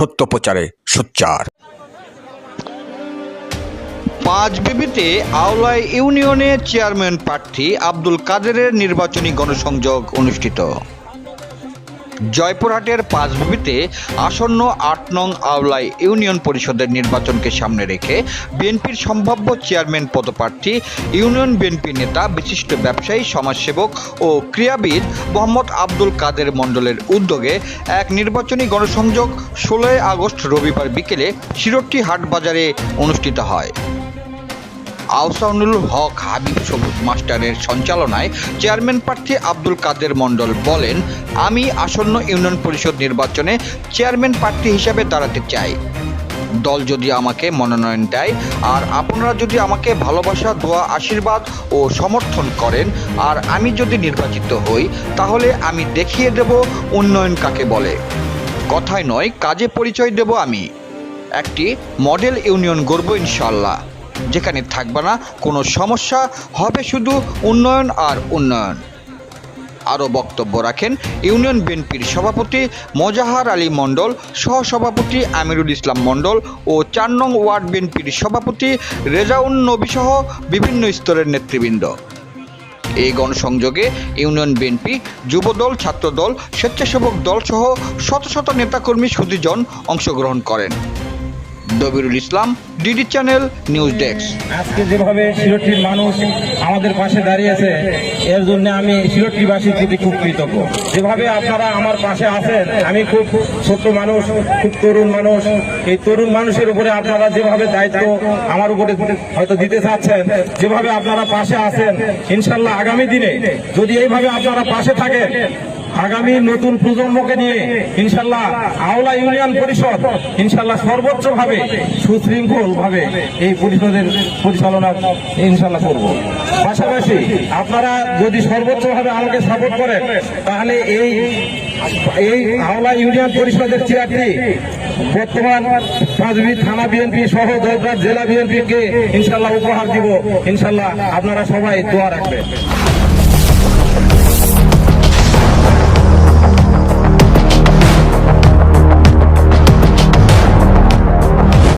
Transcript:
সত্য প্রচারে সোচ্চার। পাঁচবিবিতে আওলা ইউনিয়নে চেয়ারম্যান প্রার্থী আব্দুল কাদেরের নির্বাচনী গণসংযোগ অনুষ্ঠিত। জয়পুরহাটের পাঁচবিবিতে আসন্ন ৮ নং আওলা ইউনিয়ন পরিষদের নির্বাচনকে সামনে রেখে বিএনপির সম্ভাব্য চেয়ারম্যান পদপ্রার্থী ইউনিয়ন বিএনপি নেতা, বিশিষ্ট ব্যবসায়ী, সমাজসেবক ও ক্রীড়াবিদ মোহাম্মদ আব্দুল কাদের মণ্ডলের উদ্যোগে এক নির্বাচনী গণসংযোগ ১৬ আগস্ট রবিবার বিকেলে শিরোটি হাট বাজারে অনুষ্ঠিত হয়। আহসানুল হক হাবিব সবুজ মাস্টারের সঞ্চালনায় চেয়ারম্যান প্রার্থী আব্দুল কাদের মণ্ডল বলেন, আমি আসন্ন ইউনিয়ন পরিষদ নির্বাচনে চেয়ারম্যান প্রার্থী হিসাবে দাঁড়াতে চাই। দল যদি আমাকে মনোনয়ন দেয় আর আপনারা যদি আমাকে ভালোবাসা, দোয়া, আশীর্বাদ ও সমর্থন করেন আর আমি যদি নির্বাচিত হই, তাহলে আমি দেখিয়ে দেব উন্নয়ন কাকে বলে। কথায় নয়, কাজে পরিচয় দেব। আমি একটি মডেল ইউনিয়ন গড়ব ইনশাআল্লাহ, যেখানে থাকবে না কোনো সমস্যা, হবে শুধু উন্নয়ন আর উন্নয়ন। আরও বক্তব্য রাখেন ইউনিয়ন বিএনপির সভাপতি মোজাহার আলী মণ্ডল, সহসভাপতি আমিরুল ইসলাম মণ্ডল ও ৪ নং ওয়ার্ড বিএনপির সভাপতি রেজাউন নবী সহ বিভিন্ন স্তরের নেতৃবৃন্দ। এই গণসংযোগে ইউনিয়ন বিএনপি, যুবদল, ছাত্রদল, স্বেচ্ছাসেবক দল সহ শত শত নেতাকর্মী সুধীজন অংশগ্রহণ করেন। দবিরুল ইসলাম, ডিডি চ্যানেল, নিউজ ডেস্ক। আজকে যেভাবে সিলেটের মানুষ আমাদের পাশে দাঁড়িয়েছে, এর জন্য আমি সিলেটবাসীর প্রতি খুব কৃতজ্ঞ। যেভাবে আপনারা আমার পাশে আছেন, আমি খুব ছোট্ট মানুষ, খুব তরুণ মানুষ। এই তরুণ মানুষের উপরে আপনারা যেভাবে দায়িত্ব আমার উপরে হয়তো দিতে চাচ্ছেন, যেভাবে আপনারা পাশে আছেন, ইনশাল্লাহ আগামী দিনে যদি এইভাবে আপনারা পাশে থাকেন, আগামী নতুন প্রজন্মকে নিয়ে ইনশাল্লাহ আওলা ইউনিয়ন পরিষদ ইনশাল্লাহ সর্বোচ্চভাবে সুশৃঙ্খলভাবে এই পরিষদের পরিচালনা ইনশাল্লাহ করব। পাশাপাশি আপনারা যদি সর্বোচ্চভাবে আমাকে সাপোর্ট করেন, তাহলে এই আওলা ইউনিয়ন পরিষদের চেয়ারটি বর্তমান পাঁচবিবি থানা বিএনপি সহ জয়পুরহাট জেলা বিএনপিকে ইনশাল্লাহ উপহার দিব। ইনশাল্লাহ আপনারা সবাই দোয়া রাখবেন।